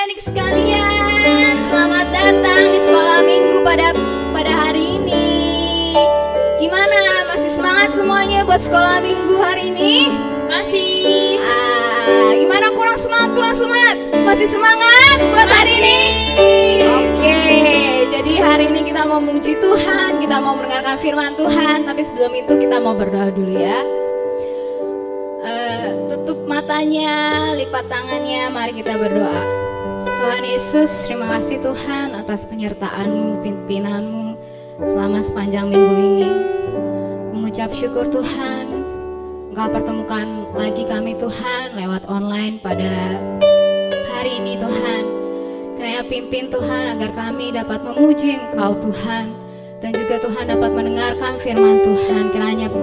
adik-adik sekalian, selamat datang di sekolah minggu pada hari ini. Gimana? Masih semangat semuanya buat sekolah minggu hari ini? Masih. Gimana kurang semangat? Masih semangat buat hari ini? Oke, jadi hari ini kita mau memuji Tuhan, kita mau mendengarkan firman Tuhan. Tapi sebelum itu kita mau berdoa dulu ya. Tutup matanya, lipat tangannya, mari kita berdoa. Tuhan Yesus, terima kasih Tuhan atas penyertaan-Mu, pimpinanmu selama sepanjang minggu ini. Mengucap syukur Tuhan, Engkau pertemukan lagi kami Tuhan lewat online pada hari ini Tuhan. Kiranya pimpin Tuhan agar kami dapat memuji Engkau Tuhan, dan juga Tuhan dapat mendengarkan firman Tuhan. Kiranya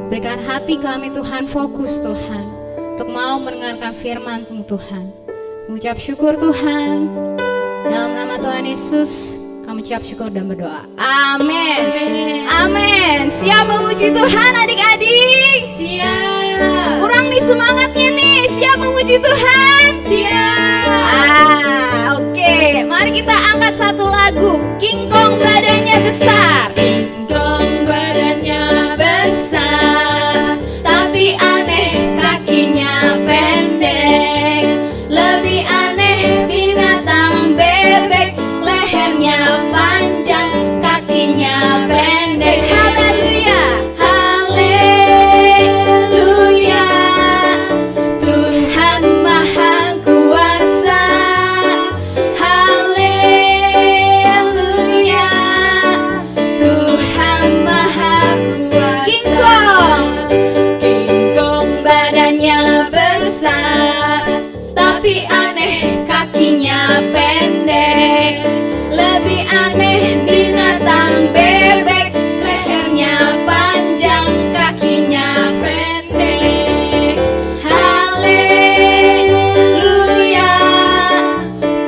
berikan hati kami Tuhan fokus Tuhan untuk mau mendengarkan firman-Mu Tuhan. Mengucap syukur Tuhan, dalam nama Tuhan Yesus kami ucap syukur dan berdoa. Amin. Amin. Siap memuji Tuhan adik-adik? Siap. Kurang nih semangatnya nih. Siap memuji Tuhan? Siap. Oke, mari kita angkat satu lagu. King Kong badannya besar. King Kong badannya Besar, tapi aneh kakinya pendek. Lebih aneh binatang bebek, lehernya panjang, kakinya pendek. Haleluya, haleluya, Tuhan Maha Kuasa. Haleluya, Tuhan Maha Kuasa. King Kong, King Kong badannya besar, tapi aneh kakinya pendek. Lebih aneh binatang bebek, lehernya panjang, kakinya pendek. Haleluya,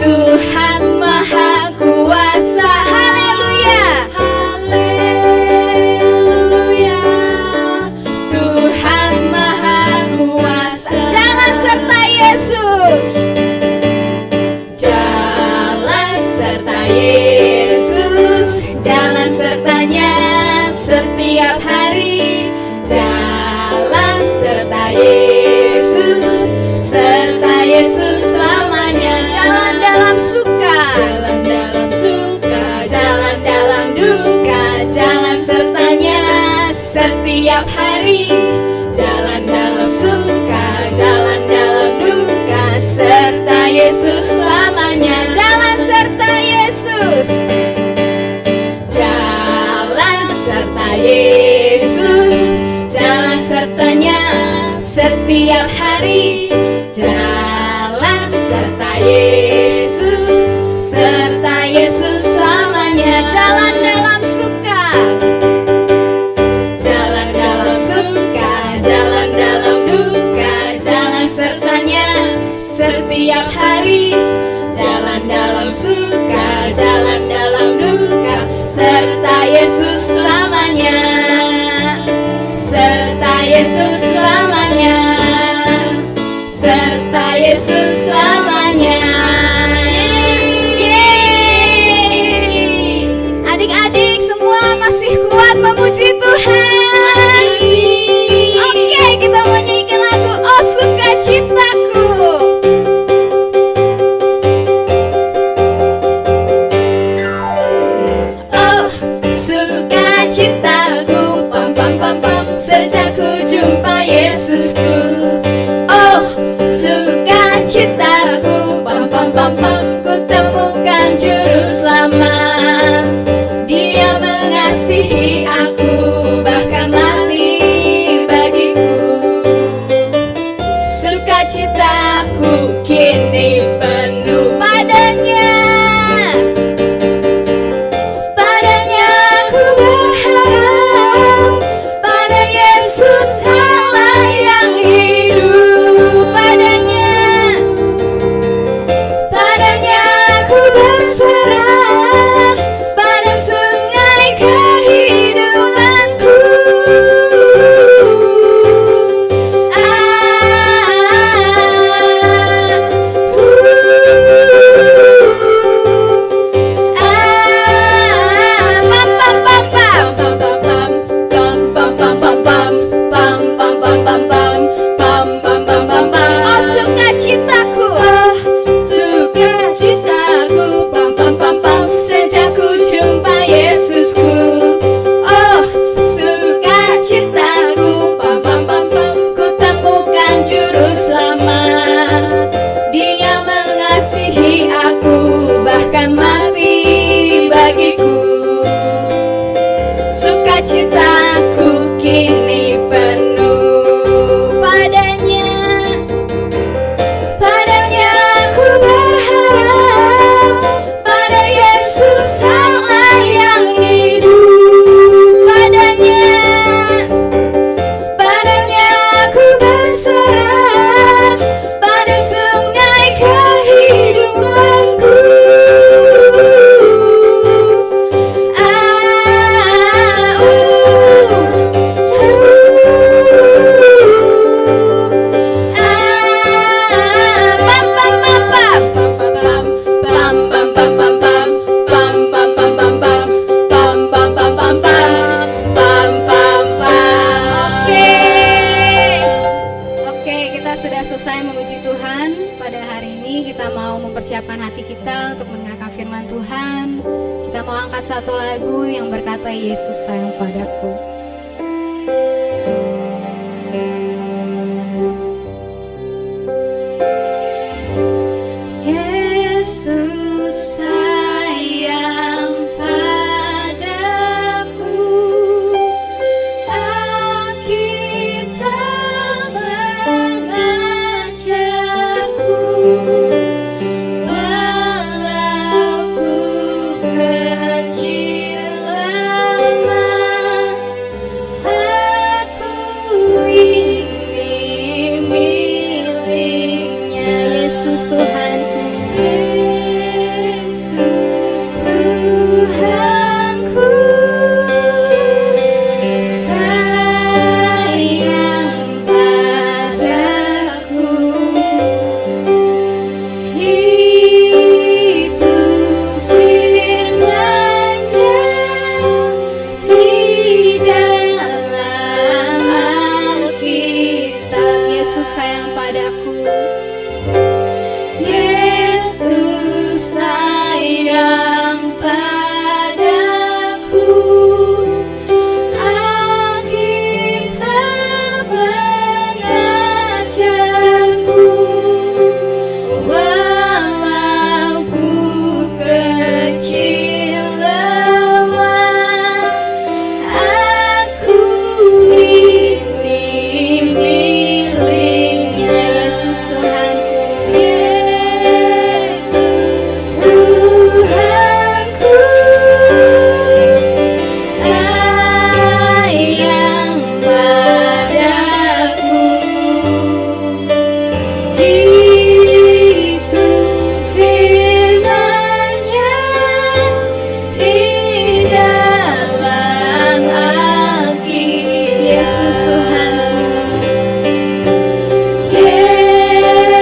Tuhan Maha Kuasa. Haleluya, haleluya. Tuhan Maha Kuasa. Jalan serta Yesus. Jalan serta Yesus, jalan sertanya setiap hari. Jalan serta Yesus, serta Yesus selamanya. Jalan dalam suka, Jalan dalam suka, jalan dalam duka, jalan sertanya setiap hari. Jalan dalam suka, jalan dalam duka, serta Yesus selamanya. Jalan serta Yesus, jalan serta Yesus, jalan sertanya setiap hari. Jalan serta Yesus, serta Yesus selamanya. Jalan dalam suka, jalan dalam suka, jalan dalam duka, jalan sertanya setiap hari. Jalan dalam suka, jalan dalam duka, serta Yesus selamanya. Serta Yesus selamanya. Serta Yesus selamanya. Yeay. Adik-adik semua masih kuat memuji Tuhan? Oke, kita menyanyikan lagu Oh Sukacitaku. Oh sukacitaku, selesai memuji Tuhan, pada hari ini kita mau mempersiapkan hati kita untuk mendengarkan firman Tuhan. Kita mau angkat satu lagu yang berkata Yesus sayang padaku. Yesus sayang padaku, Alkitab mengajarku, walau ku kecil lemah, aku ini miliknya. Yesus Tuhanku, Yesus Tuhanku, sayang padaku. Itu firman-Nya di dalam Alkitab. Yesus sayang padaku. Yesus sayang padaku, Alkitab mengajarku, walau ku kecil lemah, aku ini miliknya. Yesus Tuhanku, Yesus Tuhanku, sayang padaku. Itu firman-Nya di dalam Alkitab. Yesus Tuhanku,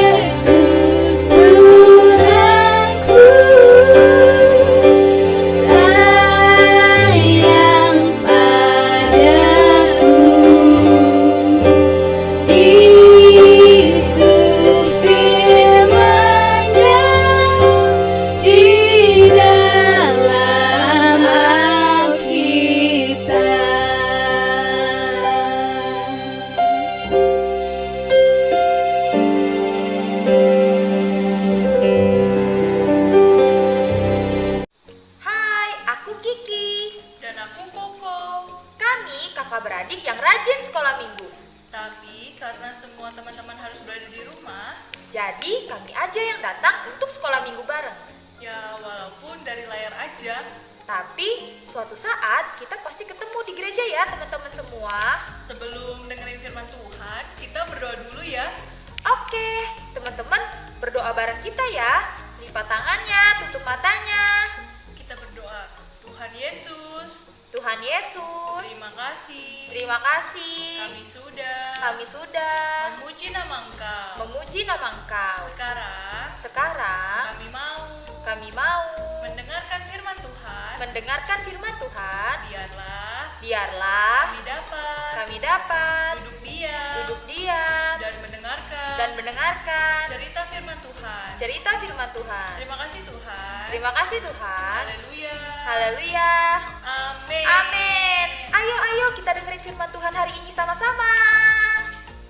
Yesus Tuhanku, sayang padaku. Itu firman-Nya di dalam Hai, aku Kiki. Dan aku Koko. Kami kakak beradik yang rajin sekolah minggu. Tapi karena semua teman-teman harus berada di rumah, Jadi kami aja yang datang untuk sekolah minggu bareng. ya walaupun dari layar aja. Tapi suatu saat kita pasti ketemu di gereja ya teman-teman semua. Sebelum dengerin firman Tuhan, kita berdoa dulu ya. Oke, teman-teman berdoa bareng kita ya. Lipat tangannya, tutup matanya. Kita berdoa, Tuhan Yesus, Tuhan Yesus, terima kasih. terima kasih. Kami sudah Memuji memuji nama Engkau. Engkau. Sekarang Kami mau mendengarkan firman Tuhan. mendengarkan firman Tuhan. Biarlah Biarlah kami kami dapat dapat duduk duduk diam diam dan mendengarkan cerita firman Tuhan. Terima kasih Tuhan. Terima kasih Tuhan. Haleluya. Haleluya. Amin. Amin. Ayo kita dengerin firman Tuhan hari ini sama-sama.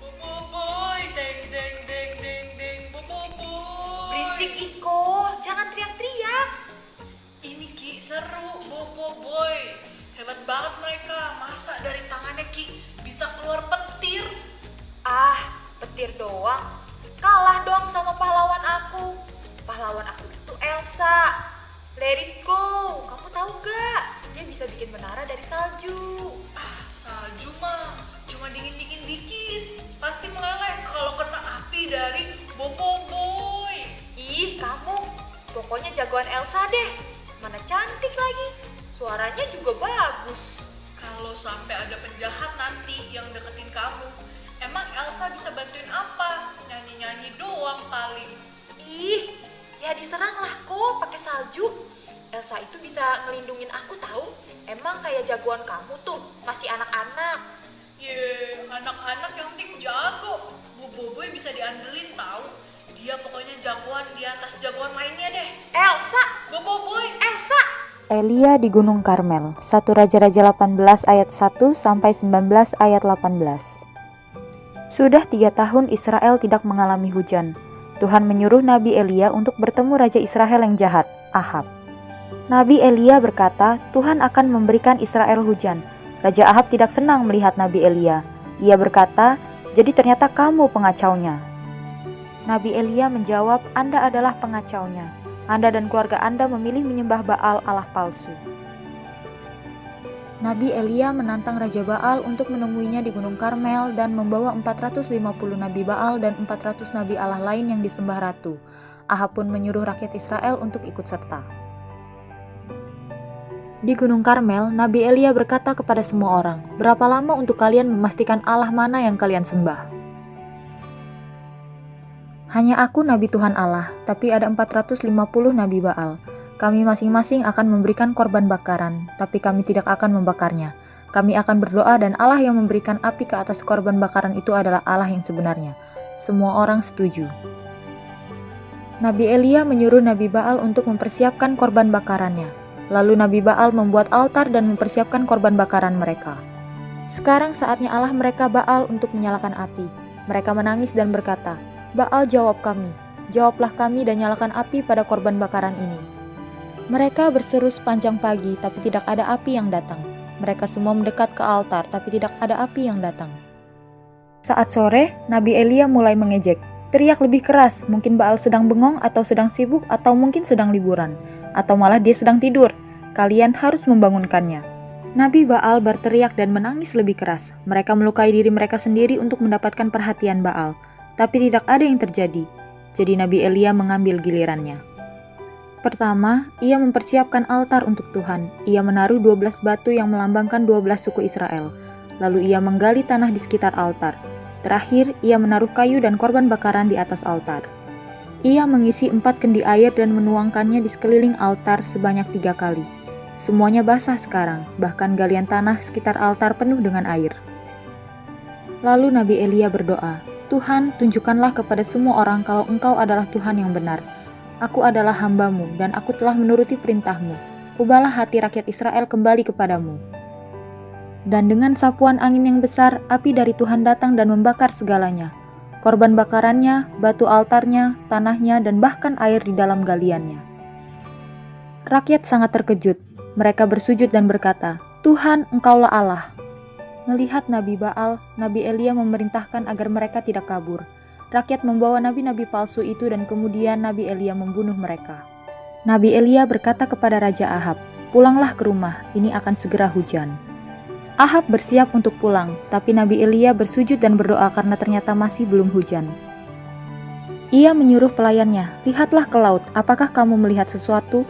Boboiboy, deng deng deng deng deng, boboiboy. Berisik Iko, jangan teriak-teriak. Ini Ki seru, boboiboy. Hebat banget mereka. Masa dari tangannya Ki bisa keluar petir? Ah, petir doang. Kalah dong sama pahlawan aku. Pahlawan aku itu Elsa. Let it go. Kamu tahu gak? Dia bisa bikin menara dari salju. Salju mah cuma dingin-dingin dikit. Pasti meleleh kalau kena api dari boboiboy. Ih, kamu. Pokoknya jagoan Elsa deh. Mana cantik lagi. Suaranya juga bagus. Kalau sampai ada penjahat nanti yang deketin kamu, emang Elsa bisa bantuin apa? Nyanyi-nyanyi doang paling. Ih, ya diseranglah kok pakai salju. Elsa itu bisa ngelindungin aku tahu. Emang kayak jagoan kamu tuh, masih anak-anak. Ye, anak-anak yang penting jago. Boboiboy bisa bisa diandelin tahu. Dia pokoknya jagoan di atas jagoan lainnya deh. Elsa! Boy. Elsa! Elia di Gunung Karmel, 1 Raja-Raja 18 ayat 1 sampai 19 ayat 18. Sudah 3 tahun Israel tidak mengalami hujan. Tuhan menyuruh Nabi Elia untuk bertemu Raja Israel yang jahat, Ahab. Nabi Elia berkata, Tuhan akan memberikan Israel hujan. Raja Ahab tidak senang melihat Nabi Elia. Ia berkata, jadi ternyata kamu pengacaunya. Nabi Elia menjawab, Anda adalah pengacaunya. Anda dan keluarga Anda memilih menyembah Baal Allah palsu. Nabi Elia menantang Raja Baal untuk menemuinya di Gunung Karmel dan membawa 450 Nabi Baal dan 400 Nabi Allah lain yang disembah ratu. Ahab pun menyuruh rakyat Israel untuk ikut serta. Di Gunung Karmel, Nabi Elia berkata kepada semua orang, berapa lama untuk kalian memastikan Allah mana yang kalian sembah? Hanya aku Nabi Tuhan Allah, tapi ada 450 Nabi Baal. Kami masing-masing akan memberikan korban bakaran, tapi kami tidak akan membakarnya. Kami akan berdoa dan Allah yang memberikan api ke atas korban bakaran itu adalah Allah yang sebenarnya. Semua orang setuju. Nabi Elia menyuruh Nabi Baal untuk mempersiapkan korban bakarannya. Lalu Nabi Baal membuat altar dan mempersiapkan korban bakaran mereka. Sekarang saatnya Allah mereka Baal untuk menyalakan api. Mereka menangis dan berkata, Baal jawab kami, jawablah kami dan nyalakan api pada korban bakaran ini. Mereka berseru sepanjang pagi tapi tidak ada api yang datang. Mereka semua mendekat ke altar tapi tidak ada api yang datang. Saat sore, Nabi Elia mulai mengejek, teriak lebih keras, mungkin Baal sedang bengong atau sedang sibuk atau mungkin sedang liburan. Atau malah dia sedang tidur, kalian harus membangunkannya. Nabi Baal berteriak dan menangis lebih keras. Mereka melukai diri mereka sendiri untuk mendapatkan perhatian Baal. Tapi tidak ada yang terjadi. Jadi Nabi Elia mengambil gilirannya. Pertama, ia mempersiapkan altar untuk Tuhan. Ia menaruh 12 batu yang melambangkan 12 suku Israel. Lalu ia menggali tanah di sekitar altar. Terakhir, ia menaruh kayu dan korban bakaran di atas altar. Ia mengisi 4 kendi air dan menuangkannya di sekeliling altar sebanyak 3 kali. Semuanya basah sekarang, bahkan galian tanah sekitar altar penuh dengan air. Lalu Nabi Elia berdoa, Tuhan, tunjukkanlah kepada semua orang kalau Engkau adalah Tuhan yang benar. Aku adalah hamba-Mu dan aku telah menuruti perintah-Mu. Ubahlah hati rakyat Israel kembali kepadamu. Dan dengan sapuan angin yang besar, api dari Tuhan datang dan membakar segalanya. Korban bakarannya, batu altarnya, tanahnya, dan bahkan air di dalam galiannya. Rakyat sangat terkejut. Mereka bersujud dan berkata, Tuhan, Engkaulah Allah. Melihat Nabi Baal, Nabi Elia memerintahkan agar mereka tidak kabur. Rakyat membawa nabi-nabi palsu itu dan kemudian Nabi Elia membunuh mereka. Nabi Elia berkata kepada Raja Ahab, pulanglah ke rumah, ini akan segera hujan. Ahab bersiap untuk pulang, tapi Nabi Elia bersujud dan berdoa karena ternyata masih belum hujan. Ia menyuruh pelayannya, lihatlah ke laut, apakah kamu melihat sesuatu?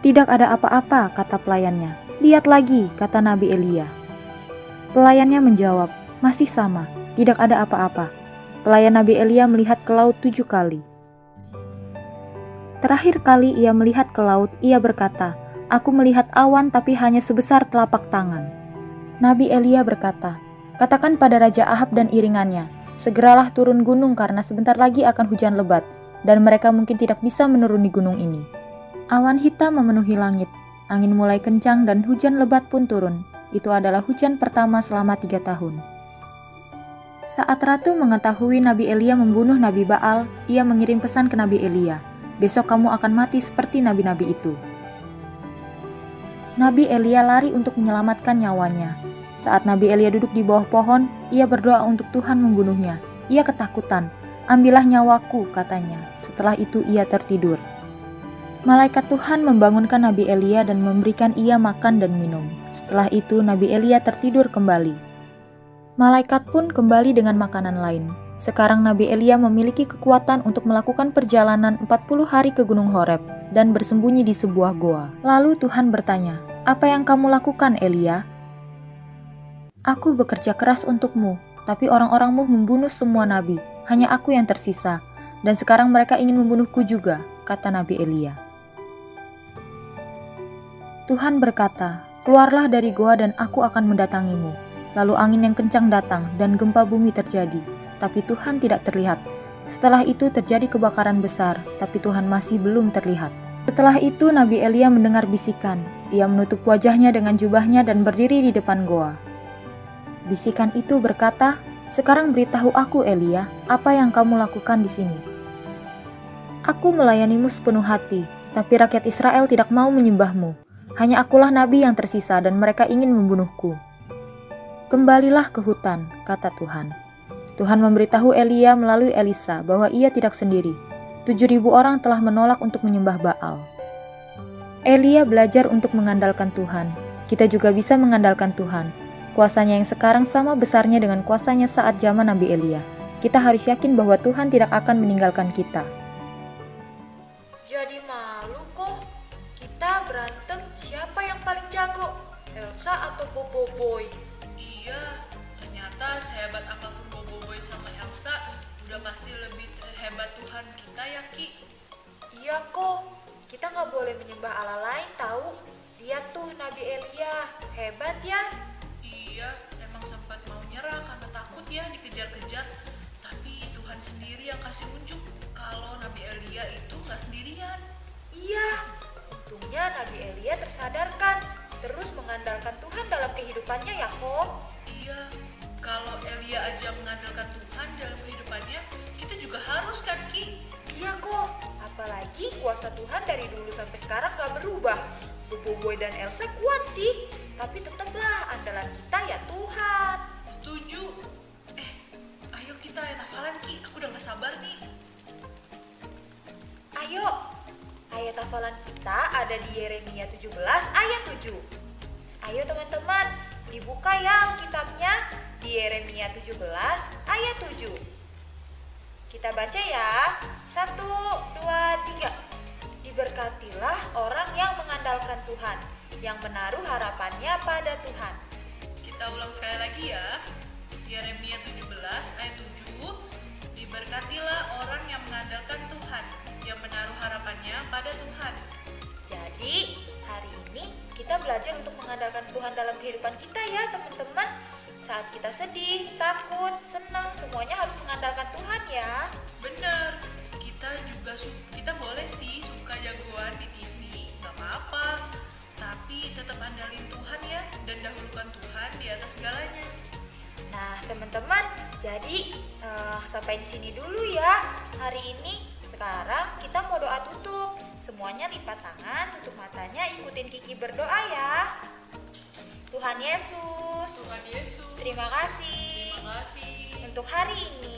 Tidak ada apa-apa, kata pelayannya. Lihat lagi, kata Nabi Elia. Pelayannya menjawab, masih sama, tidak ada apa-apa. Pelayan Nabi Elia melihat ke laut 7 kali. Terakhir kali ia melihat ke laut, ia berkata, aku melihat awan tapi hanya sebesar telapak tangan. Nabi Elia berkata, katakan pada Raja Ahab dan iringannya, segeralah turun gunung karena sebentar lagi akan hujan lebat, dan mereka mungkin tidak bisa menuruni gunung ini. Awan hitam memenuhi langit. Angin mulai kencang dan hujan lebat pun turun. Itu adalah hujan pertama selama 3 tahun. Saat ratu mengetahui Nabi Elia membunuh Nabi Baal, ia mengirim pesan ke Nabi Elia, besok kamu akan mati seperti nabi-nabi itu. Nabi Elia lari untuk menyelamatkan nyawanya. Saat Nabi Elia duduk di bawah pohon, ia berdoa untuk Tuhan membunuhnya. Ia ketakutan, ambillah nyawaku, katanya. Setelah itu ia tertidur. Malaikat Tuhan membangunkan Nabi Elia dan memberikan ia makan dan minum. Setelah itu Nabi Elia tertidur kembali. Malaikat pun kembali dengan makanan lain. Sekarang Nabi Elia memiliki kekuatan untuk melakukan perjalanan 40 hari ke Gunung Horeb dan bersembunyi di sebuah goa. Lalu Tuhan bertanya, apa yang kamu lakukan, Elia? Aku bekerja keras untukmu, tapi orang-orangmu membunuh semua nabi. Hanya aku yang tersisa. Dan sekarang mereka ingin membunuhku juga, kata Nabi Elia. Tuhan berkata, keluarlah dari goa dan aku akan mendatangimu. Lalu angin yang kencang datang dan gempa bumi terjadi. tapi Tuhan tidak terlihat. Setelah itu terjadi kebakaran besar, tapi Tuhan masih belum terlihat. Setelah itu Nabi Elia mendengar bisikan. Ia menutup wajahnya dengan jubahnya dan berdiri di depan goa. Bisikan itu berkata, "Sekarang beritahu aku, Elia, apa yang kamu lakukan di sini? Aku melayanimu sepenuh hati, tapi rakyat Israel tidak mau menyembahmu. Hanya akulah nabi yang tersisa dan mereka ingin membunuhku." "Kembalilah ke hutan," kata Tuhan. Tuhan memberitahu Elia melalui Elisa bahwa ia tidak sendiri. 7.000 orang telah menolak untuk menyembah Baal. Elia belajar untuk mengandalkan Tuhan. Kita juga bisa mengandalkan Tuhan. Kuasanya yang sekarang sama besarnya dengan kuasanya saat zaman Nabi Elia. Kita harus yakin bahwa Tuhan tidak akan meninggalkan kita. Jadi malu kok. Kita berantem siapa yang paling jago? Elsa atau Bobo Boy? Iya, ternyata sehebat apapun Bobo Boy sama Elsa, udah pasti lebih hebat Tuhan kita ya, Ki. Iya kok. Kita nggak boleh menyembah Allah lain tahu. Lihat tuh Nabi Elia, hebat ya. Iya, emang sempat mau nyerah karena takut ya dikejar-kejar. Tapi Tuhan sendiri yang kasih unjuk kalau Nabi Elia itu nggak sendirian. Iya, untungnya Nabi Elia tersadarkan, terus mengandalkan Tuhan dalam kehidupannya ya kok. Iya, kalau Elia aja mengandalkan Tuhan dalam kehidupannya, kita juga harus kan, Ki? Iya kok, apalagi kuasa Tuhan dari dulu sampai sekarang gak berubah. Bobo Boy dan Elsa kuat sih, tapi tetaplah andalan kita ya Tuhan. Setuju. Ayo kita ayat hafalan, Ki. Aku udah gak sabar nih. Ayo, ayat hafalan kita ada di Yeremia 17 ayat 7. Ayo teman-teman, dibuka ya kitabnya di Yeremia 17 ayat 7. Kita baca ya. 1, 2, 3. Diberkatilah orang yang mengandalkan Tuhan, yang menaruh harapannya pada Tuhan. Kita ulang sekali lagi ya. Yeremia 17 ayat 7. Diberkatilah orang yang mengandalkan Tuhan, yang menaruh harapannya pada Tuhan. Jadi, hari ini kita belajar untuk mengandalkan Tuhan dalam kehidupan kita ya teman-teman. Saat kita sedih, takut, senang, semuanya harus mengandalkan Tuhan ya. Bener, kita boleh sih suka jagoan di TV, gak apa-apa. Tapi tetap andalin Tuhan ya, dan dahulukan Tuhan di atas segalanya. Nah teman-teman, jadi sampai di sini dulu ya hari ini. Sekarang kita mau doa tutup. Semuanya lipat tangan, tutup matanya, ikutin Kiki berdoa ya. Tuhan Yesus, Tuhan Yesus, terima kasih untuk hari ini.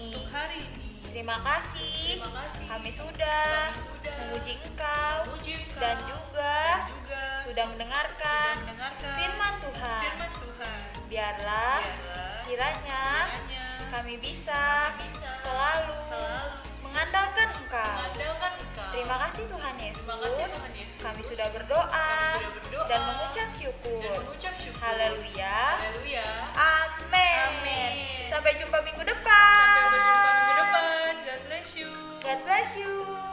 Terima kasih, kami sudah memuji Engkau dan juga sudah mendengarkan firman Tuhan. Biarlah kiranya kami bisa selalu mengandalkan Engkau. Terima kasih Tuhan Yesus. Kami sudah berdoa dan mengucap syukur. Haleluya. Amin. Sampai jumpa minggu depan. God bless you. God bless you.